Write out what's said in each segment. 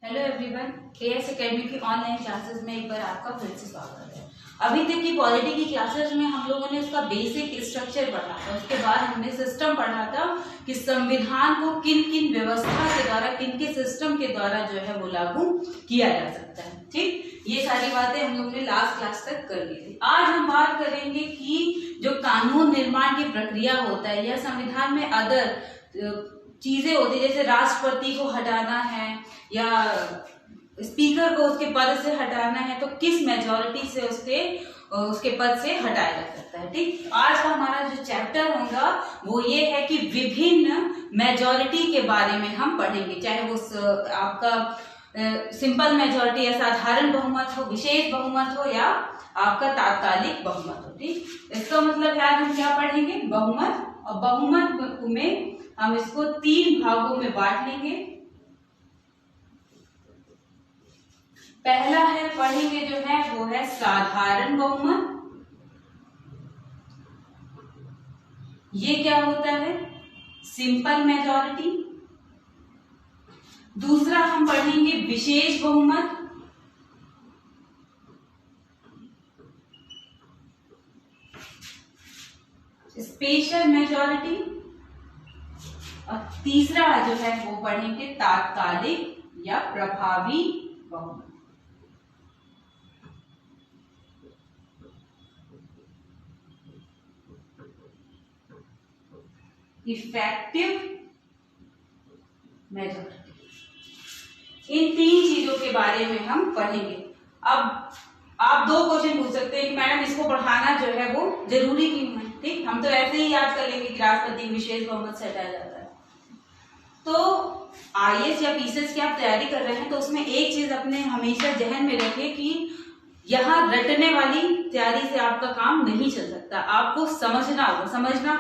Hello everyone, KS academy की online classes में एक बार आपका फिर से स्वागत है। अभी तक की पॉलिटी की क्लासेस में हम लोगों ने उसका बेसिक स्ट्रक्चर पढ़ा था। उसके बाद हमने सिस्टम पढ़ा था कि संविधान को किन किन व्यवस्था के द्वारा, किन के सिस्टम के द्वारा जो है वो लागू किया जा सकता है। ठीक, ये सारी बातें हम लोगों ने लास्ट क्लास तक कर ली थी। आज हम बात करेंगे कि जो कानून निर्माण की प्रक्रिया होता है या संविधान में अदर चीजें होती है, जैसे राष्ट्रपति को हटाना है या स्पीकर को उसके पद से हटाना है, तो किस मेजॉरिटी से उसके पद से हटाया जा सकता है। ठीक, आज का हमारा जो चैप्टर होगा वो ये है कि विभिन्न मेजॉरिटी के बारे में हम पढ़ेंगे, चाहे वो आपका सिंपल मेजॉरिटी या साधारण बहुमत हो, विशेष बहुमत हो या आपका तात्कालिक बहुमत हो। ठीक, इसका मतलब यार हम क्या पढ़ेंगे, बहुमत। और बहुमत में हम इसको 3 भागों में बांट लेंगे। पहला है पढ़ेंगे जो है वो है साधारण बहुमत। ये क्या होता है, सिंपल मेजॉरिटी। दूसरा हम पढ़ेंगे विशेष बहुमत। Special majority. और तीसरा जो है वो पढ़ेंगे तात्कालिक या प्रभावी बहुमत। Effective majority. इन 3 चीजों के बारे में हम पढ़ेंगे। अब आप 2 क्वेश्चन पूछ सकते हैं कि मैडम इसको पढ़ाना जो है वो जरूरी क्यों है। ठीक, हम तो ऐसे ही याद कर लेंगे कि राष्ट्रपति विशेष बहुमत से हटाया जाता है। तो आईएएस या पीसीएस की आप तैयारी कर रहे हैं तो उसमें एक चीज अपने हमेशा जहन में रखें कि यहाँ रटने वाली तैयारी से आपका काम नहीं चल सकता, आपको समझना होगा। समझना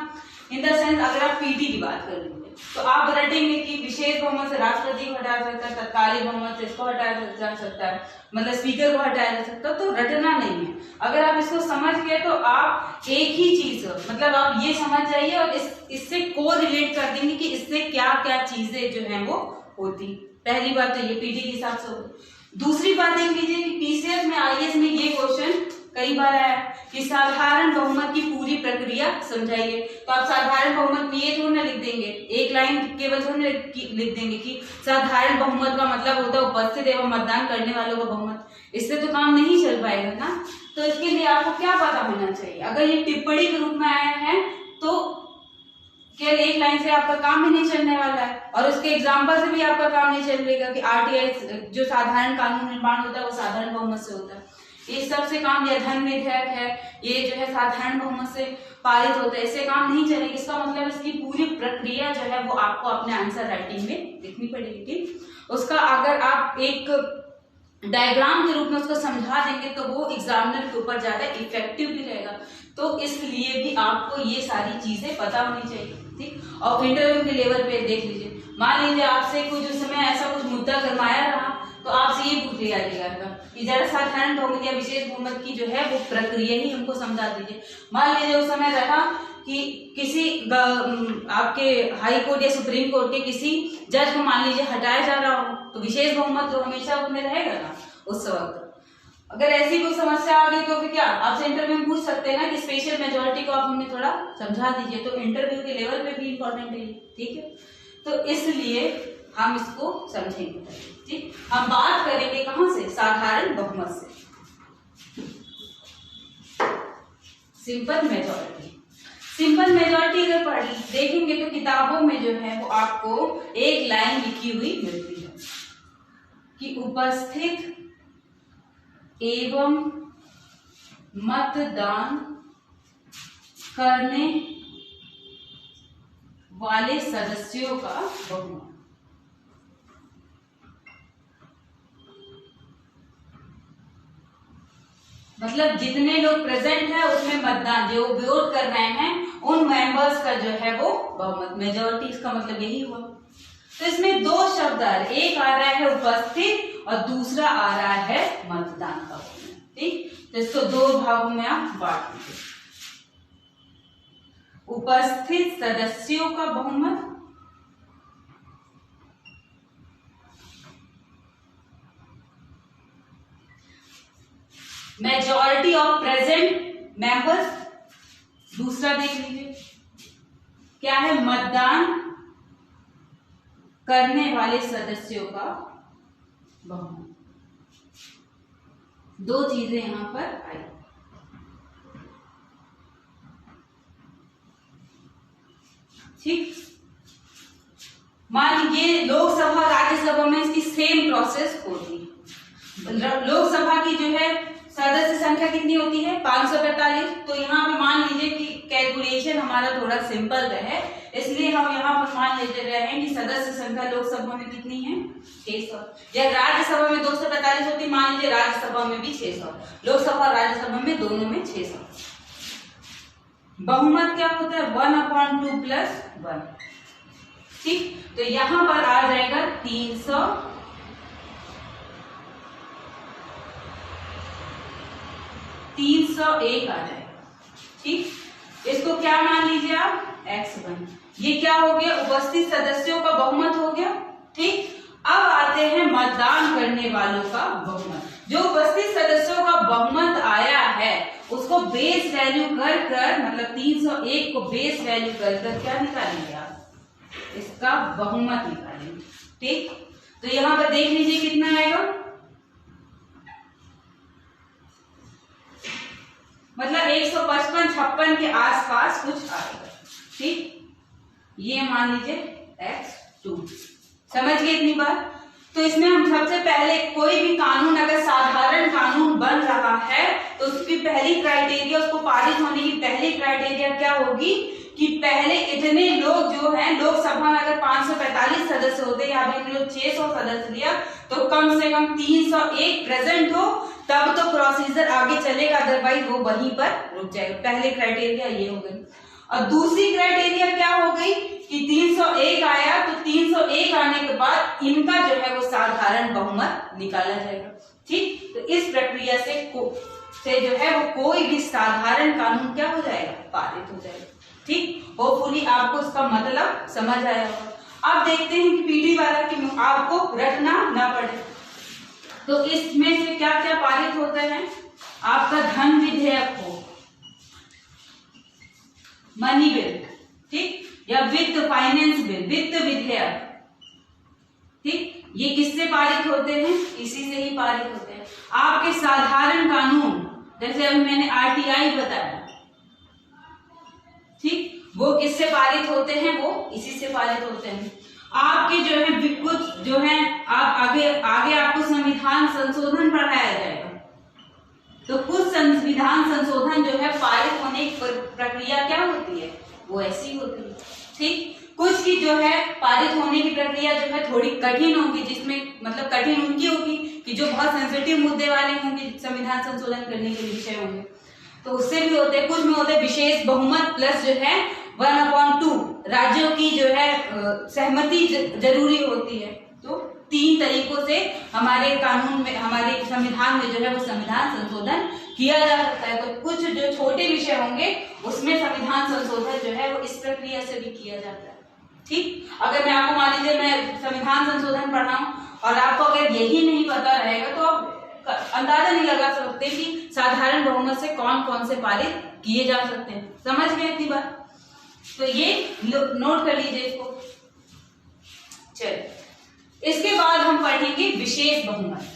इन द सेंस, अगर आप पीटी की बात कर लेंगे तो आप रटेंगे कि विशेष बहुमत से राष्ट्रपति को हटाया जा सकता है, तत्कालिक बहुमत से इसको हटाया जा सकता है, मतलब स्पीकर को हटाया जा सकता है, तो रटना नहीं है। अगर आप इसको समझ गए तो आप एक ही चीज, मतलब आप ये समझ जाइए और इससे को रिलेट कर देंगे कि इससे क्या क्या चीजें जो है वो होती। पहली बात तो ये पीटी के हिसाब से होगी। दूसरी बात देख लीजिए कि पीसीएस में, आईएएस में ये क्वेश्चन कई बार आया कि साधारण बहुमत की पूरी प्रक्रिया समझाइए। तो आप साधारण बहुमत में ये थोड़ी ना लिख देंगे, एक लाइन केवल थोड़ी लिख देंगे कि साधारण बहुमत का मतलब होता है उपस्थित एवं मतदान करने वालों का बहुमत। इससे तो काम नहीं चल पाएगा ना। तो इसके लिए आपको क्या पता होना चाहिए, अगर ये टिप्पणी के रूप में आया है तो केवल एक लाइन से आपका काम भी नहीं चलने वाला है, और उसके एग्जाम्पल से भी आपका काम नहीं चलेगा कि आरटीआई जो साधारण कानून निर्माण होता है वो साधारण बहुमत से होता है। ये सबसे काम, या धन विधेयक है ये जो है साधारण बहुमत से पारित होता है, इससे काम नहीं चलेगा। इसका मतलब इसकी पूरी प्रक्रिया जो है वो आपको अपने आंसर राइटिंग में लिखनी पड़ेगी। ठीक, उसका अगर आप एक डायग्राम के रूप में उसको समझा देंगे तो वो एग्जामिनर के ऊपर ज्यादा इफेक्टिव भी रहेगा। तो इसलिए भी आपको ये सारी चीजें पता होनी चाहिए। ठीक, और इंटरव्यू के लेवल पे देख लीजिए, मान लीजिए आपसे कुछ उस समय ऐसा कुछ मुद्दा गरमाया रहा तो आपसे ये पूछ लिया जाएगा कि जरा साधारण बहुमत या विशेष बहुमत की जो है वो प्रक्रिया ही हमको समझा दीजिए। मान लीजिए उस समय रहा कि किसी आपके हाई कोर्ट या सुप्रीम कोर्ट के किसी जज को मान लीजिए हटाया जा रहा हो, तो विशेष बहुमत तो हमेशा उसमें रहेगा ना उस वक्त। अगर ऐसी कोई समस्या आ गई तो फिर क्या आपसे इंटरव्यू में पूछ सकते हैं ना कि स्पेशल मेजॉरिटी को आप हमें थोड़ा समझा दीजिए। तो इंटरव्यू के लेवल पे भी इंपॉर्टेंट है। ठीक है, तो इसलिए हम इसको समझेंगे। ठीक, हम बात करेंगे कहां से, साधारण बहुमत से। Simple majority. सिंपल मेजॉरिटी अगर देखेंगे तो किताबों में जो है वो आपको एक लाइन लिखी हुई मिलती है कि उपस्थित एवं मतदान करने वाले सदस्यों का बहुमत। मतलब जितने लोग प्रेजेंट है उसमें मतदान, जो वोट कर रहे हैं उन मेंबर्स का जो है वो बहुमत, मेजॉरिटी, इसका मतलब यही हुआ। तो इसमें 2 शब्द आ रहे, एक आ रहा है उपस्थित और दूसरा आ रहा है मतदान का बहुमत। ठीक, तो इसको 2 भागों में आप बांट दीजिए। उपस्थित सदस्यों का बहुमत मेजॉरिटी ऑफ प्रेजेंट मेंबर्स, दूसरा देख लीजिए क्या है, मतदान करने वाले सदस्यों का बहुमत। दो चीजें यहां पर आई। ठीक, मान लीजिए लोकसभा राज्यसभा में इसकी सेम प्रोसेस होती है। लोकसभा की जो है सदस्य संख्या कितनी होती है, 545। तो यहाँ पे मान लीजिए कि कैलकुलेशन हमारा थोड़ा सिंपल रहे, इसलिए हम यहाँ पर मान लेते रहे हैं कि सदस्य संख्या लोकसभा में कितनी है, 600। या राज्यसभा में 245 होती, मान लीजिए राज्यसभा में भी 600, लोकसभा राज्यसभा में दोनों में 600। बहुमत क्या होता है, 1/2 + 1। ठीक, तो यहां पर आ जाएगा 301 आ जाएगा। ठीक, इसको क्या मान लीजिए आप, x1। ये क्या हो गया, उपस्थित सदस्यों का बहुमत हो गया। ठीक, अब आते हैं मतदान करने वालों का बहुमत। जो उपस्थित सदस्यों का बहुमत आया है उसको बेस वैल्यू कर कर, मतलब 301 को बेस वैल्यू कर कर क्या निकालेंगे आप, इसका बहुमत निकालेंगे। ठीक, तो यहां पर देख लीजिए कितना आएगा, मतलब 155-56 के आसपास कुछ आएगा। ठीक, ये मान लीजिए x2। समझ गए इतनी बात। तो इसमें हम सबसे पहले कोई भी कानून अगर साधारण कानून बन रहा है तो उसकी पहली क्राइटेरिया, उसको पारित होने की पहली क्राइटेरिया क्या होगी कि पहले इतने लोग जो हैं, लोकसभा में अगर 545 सदस्य होते, यहाँ पे इन लोग 600 सदस्य लिया, तो कम से कम 301 प्रेजेंट हो, तब तो प्रोसीजर आगे चलेगा, अदरवाइज वो वहीं पर रुक जाएगा। पहले क्राइटेरिया ये हो गई। और दूसरी क्राइटेरिया क्या हो गई कि 301 आया, तो 301 आने के बाद इनका जो है वो साधारण बहुमत निकाला जाएगा। ठीक, तो इस प्रक्रिया से जो है वो कोई भी साधारण कानून क्या हो जाएगा, पारित हो जाएगा। ठीक, होपफुली आपको इसका मतलब समझ आया होगा। अब देखते हैं कि पीडी वाला कि आपको रटना ना पड़े। तो इसमें से क्या क्या पारित होते हैं, आपका धन विधेयक हो, मनी बिल, ठीक, या वित्त फाइनेंस बिल, वित्त विधेयक। ठीक, ये किससे पारित होते हैं, इसी से ही पारित होते हैं। आपके साधारण कानून, जैसे अभी मैंने आरटीआई बताया, ठीक, वो किससे पारित होते हैं, वो इसी से पारित होते हैं। आपके जो है कुछ जो है, आप आगे आपको संविधान संशोधन पढ़ाया जाएगा, तो कुछ संविधान संशोधन जो है पारित होने की प्रक्रिया क्या होती है, वो ऐसी होती है। ठीक, कुछ की जो है पारित होने की प्रक्रिया जो है थोड़ी कठिन होगी, जिसमें मतलब कठिन उनकी होगी कि जो बहुत सेंसिटिव मुद्दे वाले होंगे, संविधान संशोधन करने के विषय होंगे, तो उससे भी होते हैं। कुछ में होते हैं विशेष बहुमत प्लस जो है 1/2 राज्यों की जो है सहमति जरूरी होती है। तो 3 तरीकों से हमारे कानून में, हमारे संविधान में जो है वो संविधान संशोधन किया जा सकता है। तो कुछ जो छोटे विषय होंगे उसमें संविधान संशोधन जो है वो इस प्रक्रिया से भी किया जाता है। ठीक, अगर मैं आपको मान लीजिए मैं संविधान संशोधन पढ़ाऊं और आपको अगर यही नहीं पता रहेगा तो आप अंदाजा नहीं लगा सकते कि साधारण बहुमत से कौन कौन से पारित किए जा सकते हैं। समझ गए इतनी बात, तो ये नोट कर लीजिए इसको। चलिए, इसके बाद हम पढ़ेंगे विशेष बहुमत।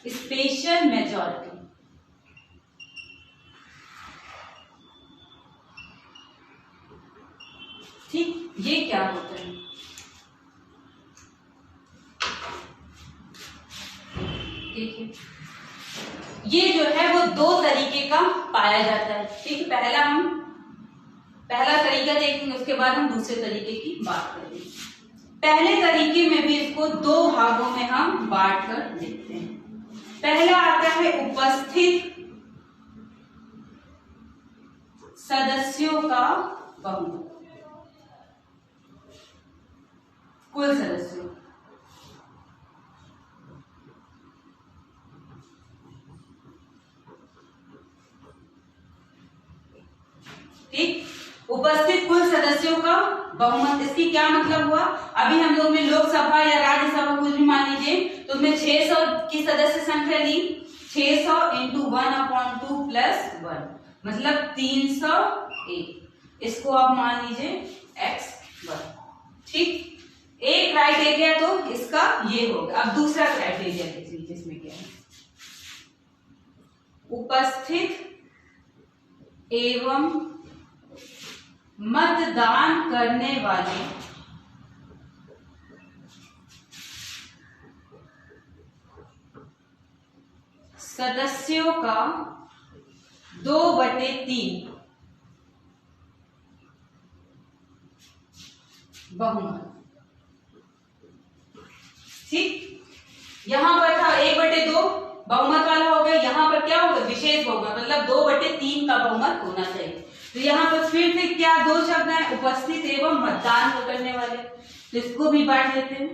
स्पेशल मेजॉरिटी, ठीक, ये क्या होता है, देखिए ये जो है वो 2 तरीके का पाया जाता है। ठीक, पहला तरीका देखेंगे, उसके बाद हम दूसरे तरीके की बात करेंगे। पहले तरीके में भी इसको 2 भागों में हम बांट कर देखते हैं। पहला आता है उपस्थित सदस्यों का बहुमत। कुल सदस्यों। ठीक, उपस्थित कुल सदस्यों का बहुमत। इसकी क्या मतलब हुआ? अभी हम लोग ने लोकसभा या राज्यसभा कुछ भी मान लीजिए, तो उसमें 600 की सदस्य संख्या ली, 600 इंटू 1/2 प्लस 1 मतलब 301। इसको आप मान लीजिए x1। ठीक, एक क्राइटेरिया तो इसका ये होगा। अब दूसरा क्राइटेरिया देख लीजिए, इसमें क्या है? उपस्थित एवं मतदान करने वाले सदस्यों का 2/3 बहुमत। ठीक, यहां पर था 1/2 बहुमत वाला हो गया, यहां पर क्या होगा? विशेष बहुमत, मतलब 2/3 का बहुमत होना चाहिए। तो यहाँ पर फिर से क्या दो शब्द हैं? उपस्थित एवं मतदान करने वाले, तो इसको भी बांट लेते हैं।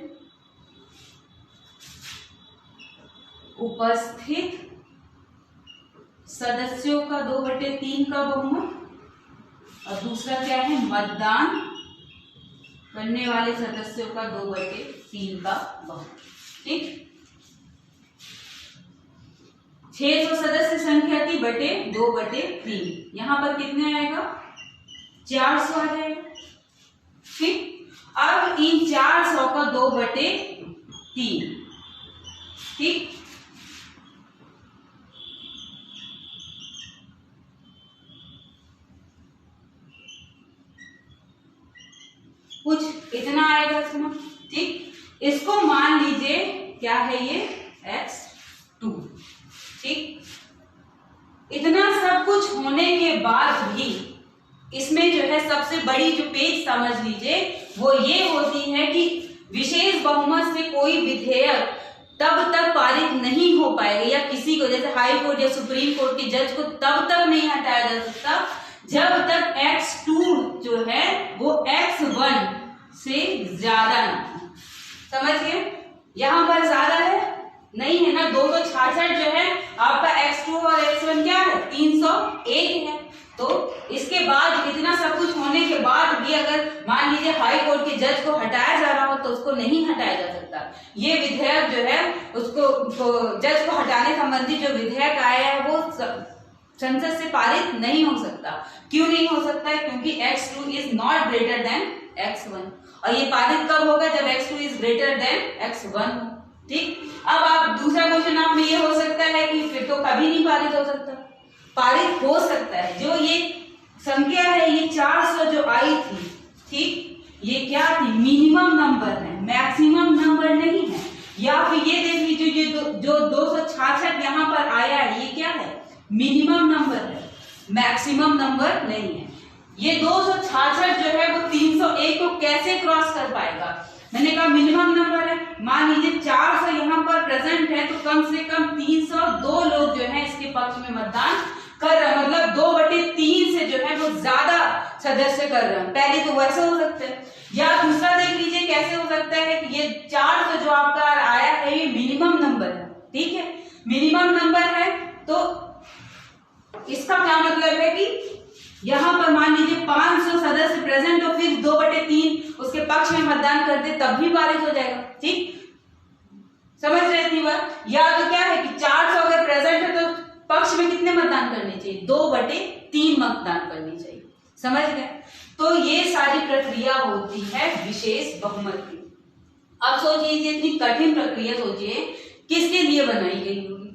उपस्थित सदस्यों का 2/3 का बहुमत, और दूसरा क्या है? मतदान करने वाले सदस्यों का 2/3 का बहुमत। ठीक, 600 सदस्य संख्या थी बटे 2/3, यहां पर कितने आएगा? 400 आ जाएगा। ठीक, अब इन 400 का 2/3। ठीक, कुछ इतना आएगा इसमें। ठीक, इसको मान लीजिए क्या है ये? x2। ठीक, इतना सब कुछ होने के बाद भी इसमें जो है सबसे बड़ी जो पेज समझ लीजिए वो ये होती है कि विशेष बहुमत से कोई विधेयक तब तक पारित नहीं हो पाएगा, या किसी को, जैसे हाई कोर्ट या सुप्रीम कोर्ट के जज को तब तक नहीं हटाया जा सकता जब तक x2 जो है वो x1 से ज्यादा ना हो। समझ गए? यहां पर ज्यादा है नहीं है ना, 266 जो है आपका x2 और x1 क्या है? 301 है। तो इसके बाद इतना सब कुछ होने के बाद भी अगर मान लीजिए हाई कोर्ट के जज को हटाया जा रहा हो तो उसको नहीं हटाया जा सकता। ये विधेयक जो है उसको जज को हटाने संबंधी जो विधेयक आया है वो संसद से पारित नहीं हो सकता। क्यों नहीं हो सकता है? क्योंकि x2 is not greater than x1, और ये पारित कब होगा? जब x2 is greater than x1 हो। ठीक, अब आप दूसरा क्वेश्चन आप में ये हो सकता है कि फिर तो कभी नहीं पारित हो सकता। पारित हो सकता है। जो ये संख्या है ये 400 जो आई थी, ठीक, ये क्या थी? मिनिमम नंबर है, मैक्सिमम नंबर नहीं है। या फिर ये देख लीजिए ये जो 266 यहाँ पर आया है ये क्या है? मिनिमम नंबर है, मैक्सिमम नंबर नहीं है। ये 266 जो है वो 301 को कैसे क्रॉस कर पाएगा? मैंने कहा मिनिमम नंबर है। मान लीजिए 400 यहाँ पर प्रेजेंट है तो कम से कम 302 लोग जो है इसके पक्ष में मतदान कर रहे हैं, मतलब 2/3 से जो है वो ज्यादा सदस्य कर रहे हैं। पहले तो वैसे हो सकते हैं, या दूसरा देख लीजिए कैसे हो सकता है कि ये 400 जो आपका आया है ये मिनिमम नंबर है। ठीक है, मिनिमम नंबर है तो इसका क्या मतलब है कि यहां पर मान लीजिए 500 सदस्य प्रेजेंट हो, फिर 2/3 उसके पक्ष में मतदान कर दे तब भी पारित हो जाएगा। ठीक, समझ रहे थी बात? या तो क्या है कि 400 अगर प्रेजेंट है तो पक्ष में कितने मतदान करने चाहिए? 2/3 मतदान करनी चाहिए। समझ गए? तो ये सारी प्रक्रिया होती है विशेष बहुमत की। अब सोचिए इतनी कठिन प्रक्रिया सोचिए किसके लिए बनाई गई होगी?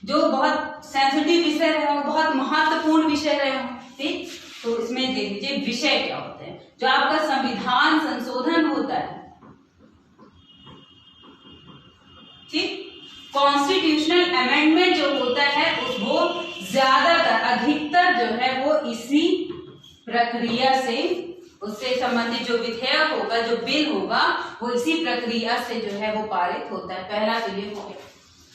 जो बहुत सेंसिटिव विषय रहे हो, बहुत महत्वपूर्ण विषय रहे हो। ठीक, तो इसमें देख लीजिए विषय क्या होते हैं। जो आपका संविधान संशोधन होता है, ठीक, कॉन्स्टिट्यूशनल अमेंडमेंट जो होता है वो ज्यादातर अधिकतर जो है वो इसी प्रक्रिया से, उससे संबंधित जो विधेयक होगा, जो बिल होगा वो इसी प्रक्रिया से जो है वो पारित होता है। पहला तो ये हो गया।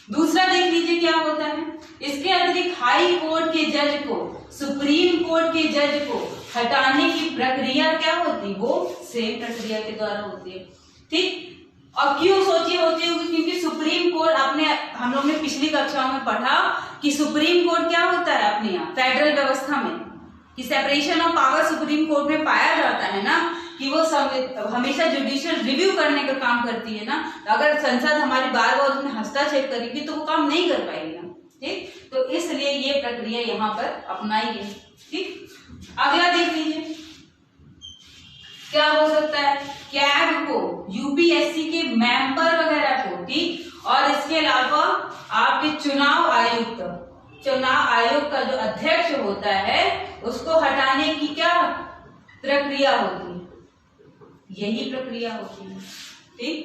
दूसरा देख लीजिए क्या होता है, इसके अतिरिक्त हाई कोर्ट के जज को, सुप्रीम कोर्ट के जज को हटाने की प्रक्रिया क्या होती, वो सेम प्रक्रिया के द्वारा होती है। ठीक, और क्यों सोचिए होती होगी, क्योंकि सुप्रीम कोर्ट अपने, हम लोग ने पिछली कक्षाओं में पढ़ा कि सुप्रीम कोर्ट क्या होता है अपने यहाँ फेडरल व्यवस्था में, कि separation of power supreme court में पाया जाता है ना, कि वो हमेशा जुडिशियल रिव्यू करने का काम करती है ना। अगर संसद हमारी बार बार उसमें हस्तक्षेप करेगी तो वो काम नहीं कर पाएगी ना। ठीक, तो इसलिए ये प्रक्रिया यहाँ पर अपनाई गई। ठीक, अगला देख लीजिए क्या हो सकता है, कैग को, यूपीएससी के मेंबर वगैरह को, ठीक, और इसके अलावा आपके चुनाव आयोग का जो अध्यक्ष होता है उसको हटाने की क्या प्रक्रिया होती है, यही प्रक्रिया होती है। ठीक,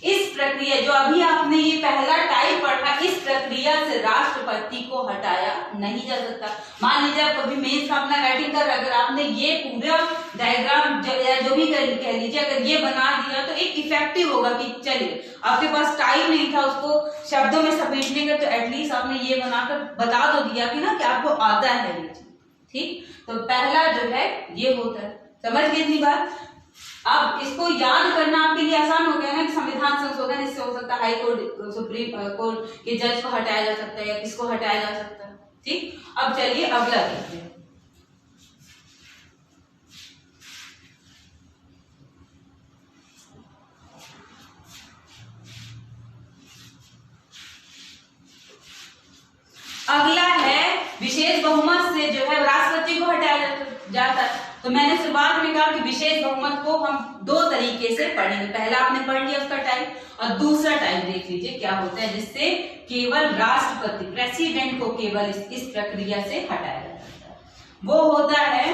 इस प्रक्रिया जो अभी आपने ये पहला टाइप पढ़ा, इस प्रक्रिया से राष्ट्रपति को हटाया नहीं जा सकता। मान लीजिए आप कभी मेंस का अपना राइटिंग कर, अगर आपने ये पूरा डायग्राम जो भी कह लीजिए अगर ये बना दिया तो एक इफेक्टिव होगा कि चलिए आपके पास टाइम नहीं था उसको शब्दों में समेटने का, तो एटलीस्ट आपने ये बनाकर बता तो दिया कि ना कि आपको आता है ये चीज। ठीक, तो पहला जो है ये होता है, समझ गए इतनी बात। अब इसको याद करना आपके लिए आसान हो गया ना कि संविधान संशोधन इससे हो सकता है, हाई कोर्ट सुप्रीम कोर्ट के जज को हटाया जा सकता है या किसको हटाया जा सकता है। ठीक, अब चलिए अगला देखते हैं। अगला है विशेष बहुमत से जो है राष्ट्रपति को हटाया जाता है। तो मैंने शुरुआत में कहा कि विशेष बहुमत को हम दो तरीके से पढ़ेंगे, पहला आपने पढ़ लिया उसका टाइप, और दूसरा टाइप देख लीजिए क्या होता है जिससे केवल राष्ट्रपति प्रेसिडेंट को केवल इस प्रक्रिया से हटाया जाता है। वो होता है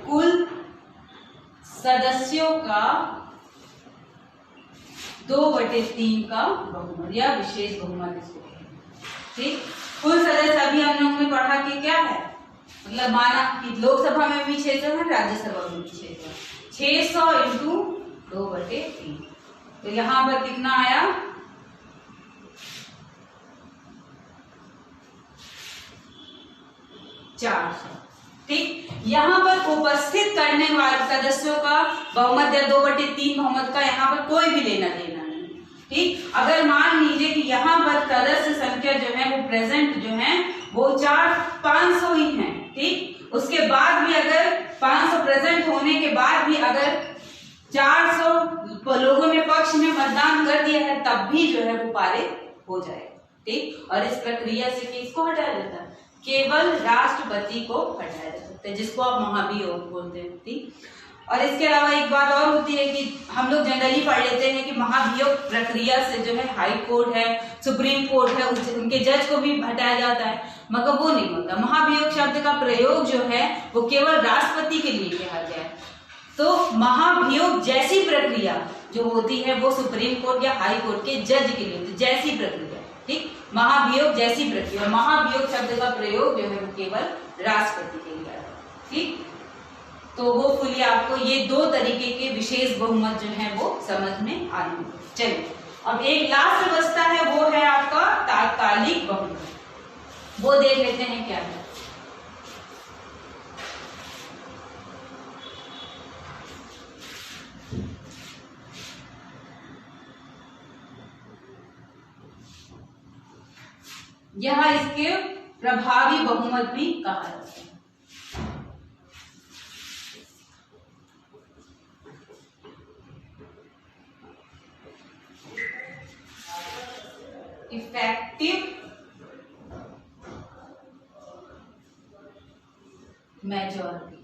कुल सदस्यों का 2/3 का बहुमत या विशेष बहुमत इसको। ठीक, कुल सदस्य अभी हम लोगों ने पढ़ा कि क्या है, मतलब माना कि लोकसभा में भी 600 है, राज्यसभा में भी 600 है, 600 इंटू 2/3, तो यहां पर कितना आया 400। ठीक, यहाँ पर उपस्थित करने वाले सदस्यों का बहुमत या 2/3 बहुमत का यहाँ पर कोई भी लेना देना नहीं। ठीक, अगर मान लीजिए कि यहाँ पर सदस्य संख्या जो है वो प्रेजेंट जो है वो 500 ही है। ठीक, उसके बाद भी अगर 500 प्रेजेंट होने के बाद भी अगर 400 लोगों ने पक्ष में मतदान कर दिया है तब भी जो है वो पारित हो जाएगा। ठीक, और इस प्रक्रिया से किसको हटाया जाता है, केवल राष्ट्रपति को हटाया जा सकता है, जिसको आप महाभियोग बोलते हैं। ठीक, और इसके अलावा एक बात और होती है कि हम लोग जनरली पढ़ लेते हैं कि महाभियोग प्रक्रिया से जो है हाई कोर्ट है, सुप्रीम कोर्ट है, उनके जज को भी हटाया जाता है, मगर वो नहीं होता। महाभियोग शब्द का प्रयोग जो है वो केवल राष्ट्रपति के लिए किया गया है। तो महाभियोग जैसी प्रक्रिया जो होती है वो सुप्रीम कोर्ट या हाई कोर्ट के जज के लिए जैसी प्रक्रिया। ठीक, महाभियोग जैसी प्रक्रिया, महाभियोग शब्द का प्रयोग जो है वो केवल राष्ट्रपति के लिए है। ठीक, तो वो फुली आपको ये दो तरीके के विशेष बहुमत जो है वो समझ में आने। चलिए अब एक लास्ट अवस्था है वो है आपका तात्कालिक बहुमत, वो देख लेते हैं क्या है। यह इसके प्रभावी बहुमत भी कहा जाता है। Effective majority.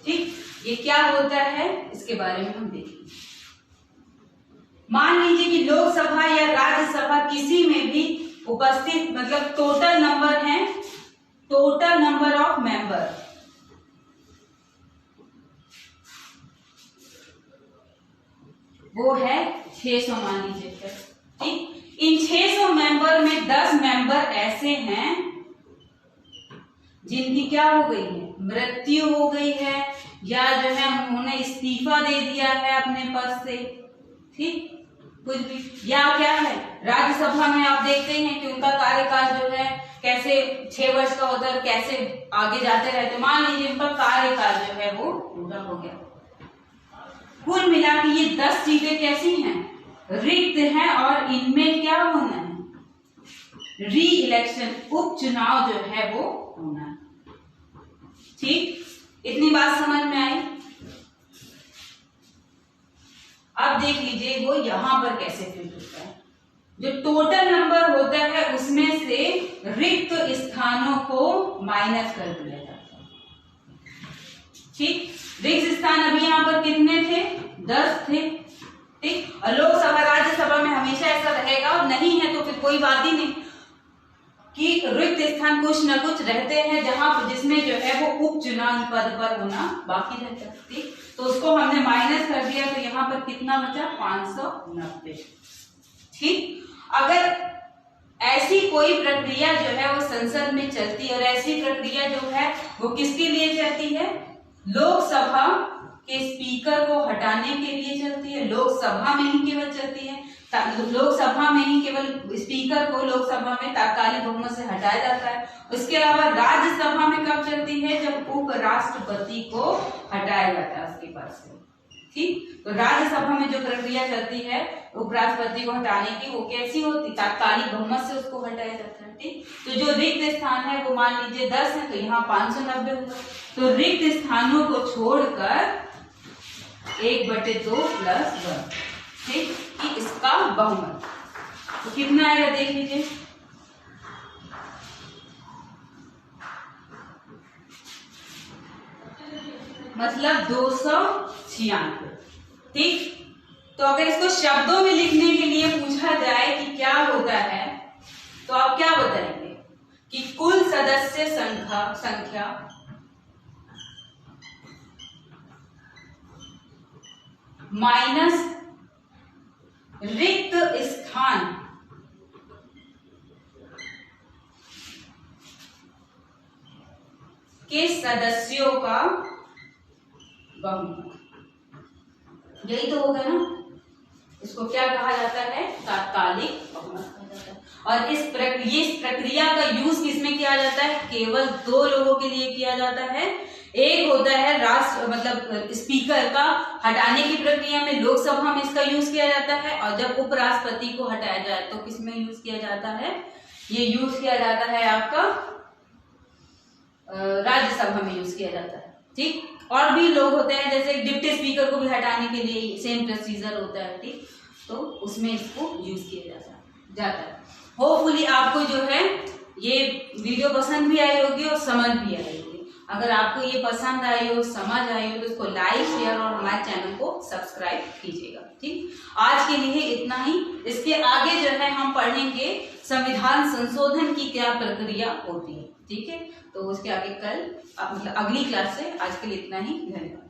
ठीक, ये क्या होता है इसके बारे में हम देखेंगे। मान लीजिए कि लोकसभा या राज्यसभा किसी में भी उपस्थित मतलब टोटल नंबर है, टोटल नंबर ऑफ मेंबर वो है 600 मान लीजिए। ठीक, इन 600 मेंबर में 10 मेंबर ऐसे हैं जिनकी क्या हो गई है, मृत्यु हो गई है या जो है उन्होंने इस्तीफा दे दिया है अपने पद से, ठीक, कुछ भी, या क्या है राज्यसभा में आप देखते हैं कि उनका कार्यकाल जो है कैसे 6 वर्ष का होता है, कैसे आगे जाते रहते। मान लीजिए उनका कार्यकाल जो है वो पूरा हो गया। कुल मिला के ये 10 सीटें कैसी हैं, रिक्त हैं और इनमें क्या होना है, री इलेक्शन, उपचुनाव जो है वो होना है। ठीक, इतनी बात समझ में आई। अब देख लीजिए वो यहां पर कैसे फिल होता है। जो टोटल नंबर होता है उसमें से रिक्त स्थानों को माइनस कर दिया जाता है। ठीक, रिक्त स्थान अभी यहाँ पर कितने थे, 10 थे। ठीक, और लोकसभा राज्यसभा में हमेशा ऐसा रहेगा, और नहीं है तो फिर कोई बात ही नहीं कि रिक्त स्थान कुछ न कुछ रहते हैं जहां जिसमें जो है वो उपचुनाव पद पर होना बाकी रहता है। ठीक, तो उसको हमने माइनस कर दिया, तो यहाँ पर कितना बचा, 590। ठीक, अगर ऐसी कोई प्रक्रिया जो है वो संसद में चलती है, और ऐसी प्रक्रिया जो है वो किसके लिए चलती है, लोकसभा के स्पीकर को हटाने के लिए चलती है। लोकसभा में ही केवल चलती है, लोकसभा में ही केवल स्पीकर को लोकसभा में तात्कालिक बहुमत से हटाया जाता है। उसके अलावा राज्यसभा में कब चलती है, जब उपराष्ट्रपति को हटाया जाता है उसके पद से। ठीक, तो राज्यसभा में जो प्रक्रिया चलती है उपराष्ट्रपति को हटाने की, वो कैसी होती, तात्कालिक बहुमत से उसको हटाया जाता है। ठीक, तो जो रिक्त स्थान है वो मान लीजिए 10 है, तो यहाँ 590 होगा। तो रिक्त स्थानों को छोड़कर 1/2 + 1, ठीक, कि इसका बहुमत तो कितना आएगा, देख लीजिए, मतलब 296। ठीक, तो अगर इसको शब्दों में लिखने के लिए पूछा जाए कि क्या होता है, तो आप क्या बताएंगे कि कुल सदस्य संख्या माइनस रिक्त स्थान के सदस्यों का बहुमत, यही तो होगा ना। इसको क्या कहा जाता है, तात्कालिक बहुमत कहा जाता है। और इस प्रक्रिया का यूज किसमें किया जाता है, केवल 2 लोगों के लिए किया जाता है। एक होता है राष्ट्र मतलब स्पीकर का हटाने की प्रक्रिया में, लोकसभा में इसका यूज किया जाता है, और जब उपराष्ट्रपति को हटाया जाए तो किसमें यूज किया जाता है, ये यूज किया जाता है आपका राज्यसभा में यूज किया जाता है। ठीक, और भी लोग होते हैं जैसे डिप्टी स्पीकर को भी हटाने के लिए सेम प्रोसीजर होता है। ठीक, तो उसमें इसको यूज किया जाता है। होपफुली आपको जो है ये वीडियो पसंद भी आई होगी और समझ भी आई होगी। अगर आपको ये पसंद आई हो, समझ आई हो, तो इसको लाइक, शेयर और हमारे चैनल को सब्सक्राइब कीजिएगा। ठीक, आज के लिए इतना ही। इसके आगे जो है हम पढ़ेंगे संविधान संशोधन की क्या प्रक्रिया होती है। ठीक है, तो उसके आगे कल मतलब अगली क्लास से। आज के लिए इतना ही, धन्यवाद।